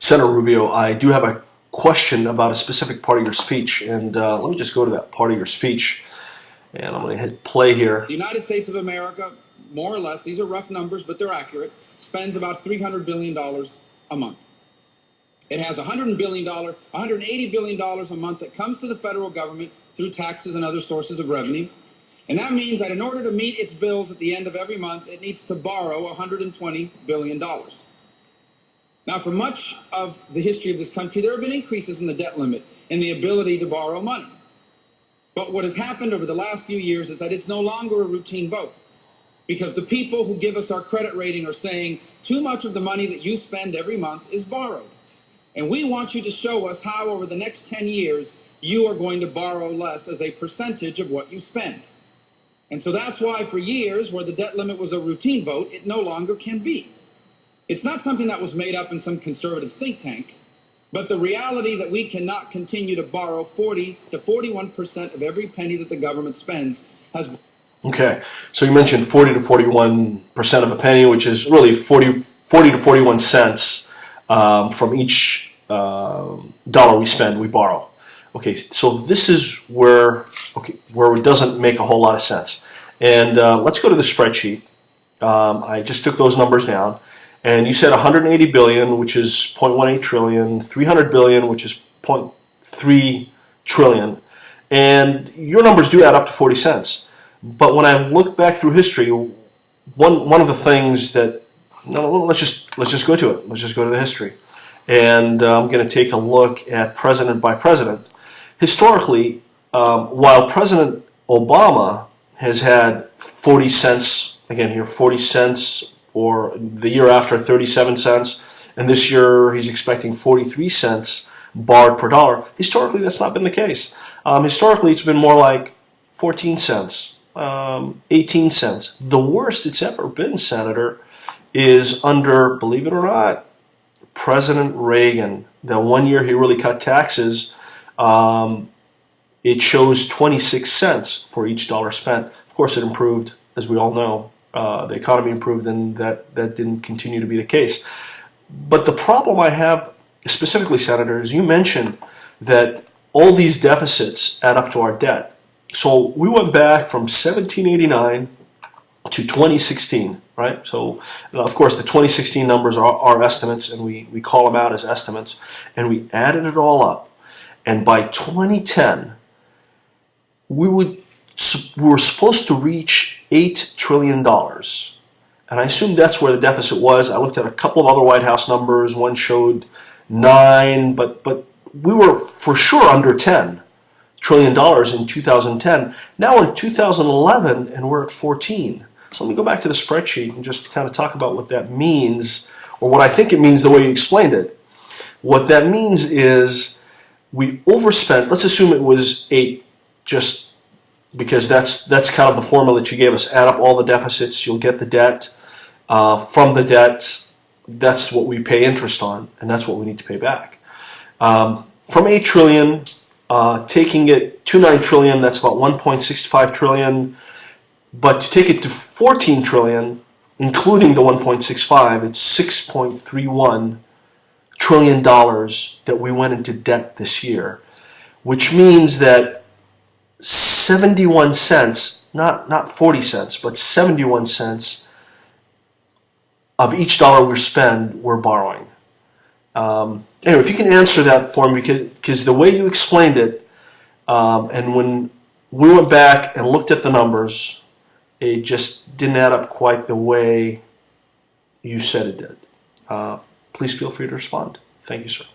Senator Rubio, I do have a question about a specific part of your speech, and let me just go to that part of your speech, and I'm going to hit play here. The United States of America, more or less, these are rough numbers, but they're accurate, spends about $300 billion a month. It has $180 billion a month that comes to the federal government through taxes and other sources of revenue. And that means that in order to meet its bills at the end of every month, it needs to borrow $120 billion. Now, for much of the history of this country, there have been increases in the debt limit and the ability to borrow money. But what has happened over the last few years is that it's no longer a routine vote, because the people who give us our credit rating are saying too much of the money that you spend every month is borrowed. And we want you to show us how over the next 10 years you are going to borrow less as a percentage of what you spend. And so that's why for years, where the debt limit was a routine vote, it no longer can be. It's not something that was made up in some conservative think tank, but the reality that we cannot continue to borrow 40 to 41% of every penny that the government spends has... Okay, so you mentioned 40 to 41% of a penny, which is really 40 to 41 cents from each dollar we spend, we borrow. Okay, so this is where it doesn't make a whole lot of sense. And let's go to the spreadsheet. I just took those numbers down, and you said 180 billion, which is 0.18 trillion, 300 billion, which is 0.3 trillion, and your numbers do add up to 40 cents. But when I look back through history, one of the things that let's just go to it. Let's just go to the history, and I'm going to take a look at president by president. Historically, while President Obama has had 40 cents, again here 40 cents, or the year after 37 cents, and this year he's expecting 43 cents borrowed per dollar. Historically, that's not been the case. Historically, it's been more like 14 cents, 18 cents. The worst it's ever been, Senator, is under, believe it or not, President Reagan. That one year he really cut taxes. It shows 26 cents for each dollar spent. Of course, it improved, as we all know. The economy improved, and that didn't continue to be the case. But the problem I have specifically, Senator, is you mentioned that all these deficits add up to our debt. So we went back from 1789 to 2016, right? So, of course, the 2016 numbers are estimates, and we call them out as estimates, and we added it all up. And by 2010, we were supposed to reach $8 trillion. And I assume that's where the deficit was. I looked at a couple of other White House numbers. One showed 9, but we were for sure under $10 trillion in 2010. Now we're in 2011, and we're at 14. So let me go back to the spreadsheet and just kind of talk about what that means, or what I think it means the way you explained it. What that means is we overspent. Let's assume it was 8, just because that's kind of the formula that you gave us. Add up all the deficits, you'll get the debt. From the debt, that's what we pay interest on, and that's what we need to pay back. From 8 trillion, taking it to 9 trillion, that's about 1.65 trillion. But to take it to 14 trillion, including the 1.65, it's $6.31 trillion that we went into debt this year, which means that 71 cents, not 40 cents, but 71 cents of each dollar we spend, we're borrowing. Anyway, if you can answer that for me, because the way you explained it, and when we went back and looked at the numbers, it just didn't add up quite the way you said it did. Please feel free to respond. Thank you, sir.